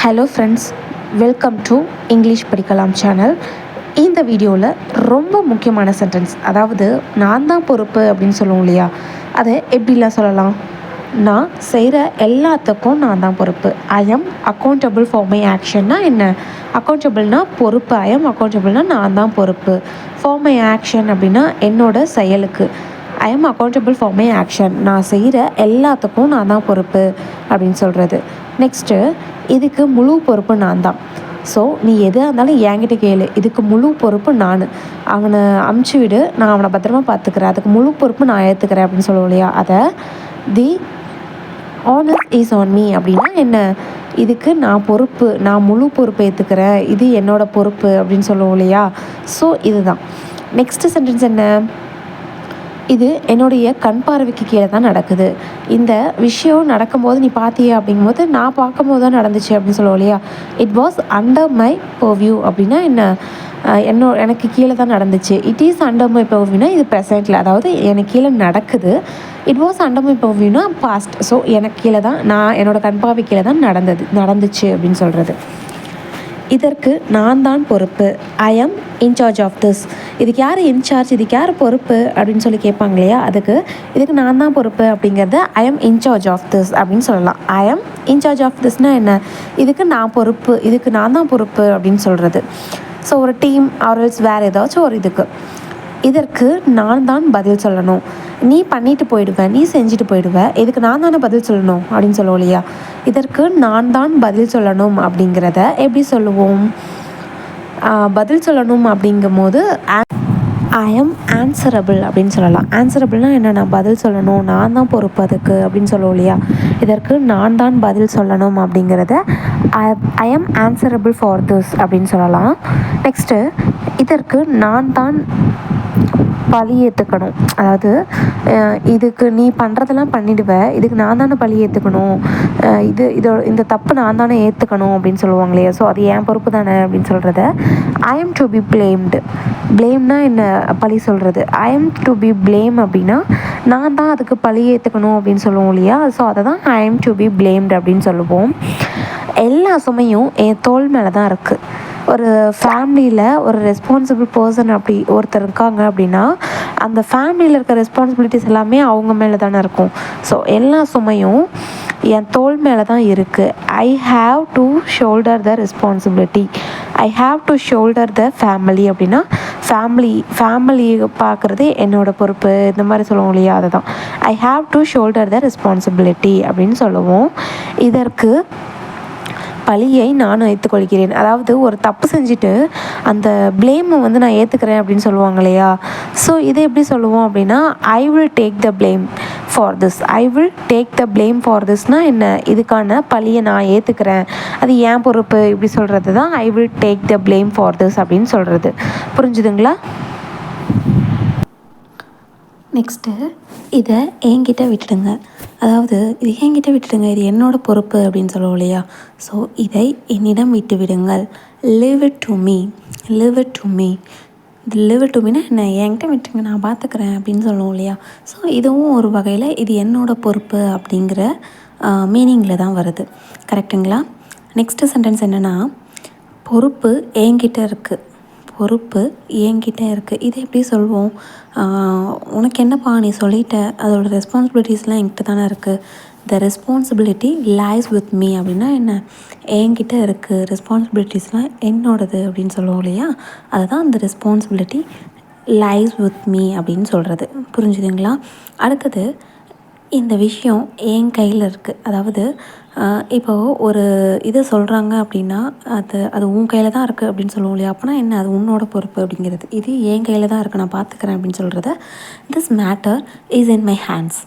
Hello friends, welcome to English படிக்கலாம் channel. இந்த வீடியோவில் ரொம்ப முக்கியமான சென்டென்ஸ், அதாவது நான் தான் பொறுப்பு அப்படின்னு சொல்லுவோம் இல்லையா, அதை எப்படிலாம் சொல்லலாம்? நான் செய்கிற எல்லாத்துக்கும் நான் தான் பொறுப்பு. I am accountable for my ஆக்ஷன்னா என்ன? அக்கௌண்டபிள்னா பொறுப்பு. ஐ எம் அக்கௌண்டபிள்னா நான் தான் பொறுப்பு. ஃபார் மை ஆக்ஷன் அப்படின்னா என்னோட செயலுக்கு. ஐ am accountable for my action, நான் செய்கிற எல்லாத்துக்கும் நான் தான் பொறுப்பு அப்படின்னு சொல்கிறது. நெக்ஸ்ட்டு, இதுக்கு முழு பொறுப்பு நான் தான். ஸோ நீ எதாக இருந்தாலும் என்கிட்ட கேளு, இதுக்கு முழு பொறுப்பு நான். அவனை அமுச்சு விடு, நான் அவனை பத்திரமா பார்த்துக்கிறேன், அதுக்கு முழு பொறுப்பு நான் ஏற்றுக்கிறேன் அப்படின்னு சொல்லுவோம் இல்லையா, அதை தி ஆனர் இஸ் ஆன் மீ அப்படின்னா என்ன? இதுக்கு நான் பொறுப்பு, நான் முழு பொறுப்பு ஏற்றுக்கிறேன், இது என்னோடய பொறுப்பு அப்படின்னு சொல்லுவோம் இல்லையா. ஸோ இதுதான். நெக்ஸ்ட்டு சென்டென்ஸ் என்ன? இது என்னுடைய கண் பார்வைக்கு கீழே தான் நடக்குது. இந்த விஷயம் நடக்கும்போது நீ பார்த்தியே அப்படிங்கும்போது நான் பார்க்கும்போது தான் நடந்துச்சு அப்படின்னு சொல்லுவோம் இல்லையா. It was under my purview அப்படின்னா என்ன? எனக்கு கீழே தான் நடந்துச்சு. இட் இஸ் அண்டர் மை பர்வியூனா இது ப்ரெசென்ட்டில், அதாவது எனக்கு கீழே நடக்குது. இட் வாஸ் அண்டர் மை பர்வியூனா பாஸ்ட். ஸோ எனக்கு கீழே தான், நான் என்னோடய கண் பார்வை கீழே தான் நடந்துச்சு அப்படின்னு சொல்கிறது. இதற்கு நான் தான் பொறுப்பு. I am incharge of this. இதுக்கு யார் இன்சார்ஜ், இதுக்கு யார் பொறுப்பு அப்படின்னு சொல்லி கேட்பாங்க இல்லையா, இதுக்கு நான் தான் பொறுப்பு அப்படிங்கிறத I am incharge of this அப்படின்னு சொல்லலாம். ஐ எம் இன்சார்ஜ் ஆஃப் திஸ்னால் என்ன? இதுக்கு நான் பொறுப்பு, இதுக்கு நான் தான் பொறுப்பு அப்படின்னு சொல்கிறது. ஸோ ஒரு டீம் ஆர்எல்ஸ் வேறு ஏதாச்சும் ஒரு இதற்கு நான் தான் பதில் சொல்லணும். நீ பண்ணிட்டு போயிடுவேன், நீ செஞ்சுட்டு போயிடுவேன், இதுக்கு நான் தானே பதில் சொல்லணும் அப்படின்னு சொல்லுவோம் இல்லையா. இதற்கு நான் தான் பதில் சொல்லணும் அப்படிங்கிறத எப்படி சொல்லுவோம்? பதில் சொல்லணும் அப்படிங்கும் போது ஐ எம் ஆன்சரபிள் அப்படின்னு சொல்லலாம். ஆன்சரபிள்னால் என்ன? நான் பதில் சொல்லணும், நான் தான் பொறுப்பு அதுக்கு அப்படின்னு சொல்லுவோம் இல்லையா. இதற்கு நான் தான் பதில் சொல்லணும் அப்படிங்கிறத I M answerable for this அப்படின்னு சொல்லலாம். நெக்ஸ்ட்டு, இதற்கு நான் தான் பழி ஏற்றுக்கணும். அதாவது இதுக்கு நீ பண்ணுறதெல்லாம் பண்ணிவிடுவேன், இதுக்கு நான் தானே பழி ஏற்றுக்கணும், இந்த தப்பு நான் தானே ஏற்றுக்கணும் அப்படின்னு சொல்லுவாங்க இல்லையா. ஸோ அது என் பொறுப்பு தானே அப்படின்னு சொல்கிறத I am to be blamed. பிளேம்னா என்ன? பழி சொல்கிறது. I am to be blame அப்படின்னா நான் தான் அதுக்கு பழி ஏற்றுக்கணும் அப்படின்னு சொல்லுவோம் இல்லையா. ஸோ அதை தான் ஐ எம் டு பி பிளேம்டு அப்படின்னு சொல்லுவோம். எல்லா சுமையும் என் தோள் மேலே தான் இருக்குது. ஒரு ஃபேமிலியில் ஒரு ரெஸ்பான்சிபிள் பர்சன் அப்படி ஒருத்தர் இருக்காங்க அப்படின்னா அந்த ஃபேமிலியில் இருக்க ரெஸ்பான்சிபிலிட்டிஸ் எல்லாமே அவங்க மேலே தானே இருக்கும். ஸோ எல்லா சுமையும் என் தோள் மேலே தான் இருக்குது. I have to shoulder the responsibility. I have to shoulder the family அப்படின்னா ஃபேமிலி பார்க்குறது என்னோடய பொறுப்பு, இந்த மாதிரி சொல்லுவோம் இல்லையா. அதை தான் I have to shoulder the responsibility அப்படின்னு சொல்லுவோம். இதற்கு பழியை நான் ஏற்றுக்கொள்கிறேன். அதாவது ஒரு தப்பு செஞ்சுட்டு அந்த ப்ளேமை நான் ஏற்றுக்கிறேன் அப்படின்னு சொல்லுவாங்க இல்லையா. ஸோ இதை எப்படி சொல்லுவோம் அப்படின்னா I will take the blame for this. I will take the blame for திஸ்னால் என்ன? இதுக்கான பழியை நான் ஏற்றுக்கிறேன், அது ஏன் பொறுப்பு இப்படி சொல்கிறது தான் ஐ will take the blame for this அப்படின்னு சொல்கிறது. புரிஞ்சுதுங்களா? நெக்ஸ்ட்டு, இதை என்கிட்ட விட்டுடுங்க. அதாவது இது என்கிட்ட விட்டுடுங்க, இது என்னோடய பொறுப்பு அப்படின்னு சொல்லுவோம் இல்லையா. ஸோ இதை என்னிடம் விட்டு விடுங்கள். Live it to me. Live it to me. இது லிவ் இட் டு மீனா என்ன? என்கிட்ட விட்டுருங்க, நான் பார்த்துக்கிறேன் அப்படின்னு சொல்லுவோம் இல்லையா. ஸோ இதுவும் ஒரு வகையில் இது என்னோடய பொறுப்பு அப்படிங்கிற மீனிங்கில் தான் வருது. கரெக்டுங்களா? நெக்ஸ்ட்டு சென்டென்ஸ் என்னென்னா, பொறுப்பு என்கிட்ட இருக்குது. பொறுப்பு என்கிட்ட இருக்குது. இதை எப்படி சொல்வோம்? உனக்கு என்னப்பா, நீ சொல்லிட்ட, அதோடய ரெஸ்பான்சிபிலிட்டிஸ்லாம் என்கிட்ட தானே இருக்குது. த ரெஸ்பான்சிபிலிட்டி லைஸ் வித் மீ அப்படின்னா என்ன? என்கிட்ட இருக்குது, ரெஸ்பான்சிபிலிட்டிஸ்லாம் என்னோடது அப்படின்னு சொல்லுவோம் இல்லையா. அதுதான் அந்த ரெஸ்பான்சிபிலிட்டி லைஸ் வித் மீ அப்படின்னு சொல்கிறது. புரிஞ்சுதுங்களா? அடுத்தது, இந்த விஷயம் என் கையில் இருக்குது. அதாவது இப்போது ஒரு இதை சொல்கிறாங்க அப்படின்னா அது உன் கையில் தான் இருக்குது அப்படின்னு சொல்லுவோம் இல்லையா. அப்போனா என்ன? அது உன்னோட பொறுப்பு அப்படிங்கிறது. இது என் கையில் தான் இருக்குது, நான் பார்த்துக்கிறேன் அப்படின்னு சொல்கிறத this matter is in my hands.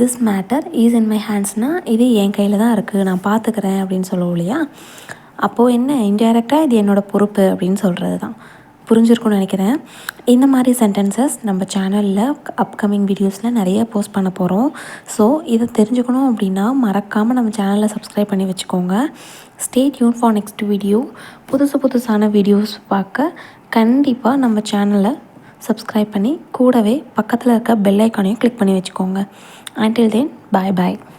This matter is in my ஹேண்ட்ஸ்னால் இது என் கையில் தான் இருக்குது, நான் பார்த்துக்கிறேன் அப்படின்னு சொல்லுவோம் இல்லையா. அப்போது என்ன? இன்டைரக்டாக இது என்னோடய பொறுப்பு அப்படின்னு சொல்கிறது தான். புரிஞ்சிருக்கும்னு நினைக்கிறேன். இந்த மாதிரி சென்டென்சஸ் நம்ம சேனலில் அப்கமிங் வீடியோஸில் நிறைய போஸ்ட் பண்ண போகிறோம். ஸோ இதை தெரிஞ்சுக்கணும் அப்படின்னா மறக்காமல் நம்ம சேனலில் சப்ஸ்கிரைப் பண்ணி வச்சுக்கோங்க. Stay tune for next video. புதுசான வீடியோஸ் பார்க்க கண்டிப்பாக நம்ம சேனலை சப்ஸ்கிரைப் பண்ணி கூடவே பக்கத்தில் இருக்க பெல் ஐக்கானையும் கிளிக் பண்ணி வச்சுக்கோங்க. Until then, bye bye.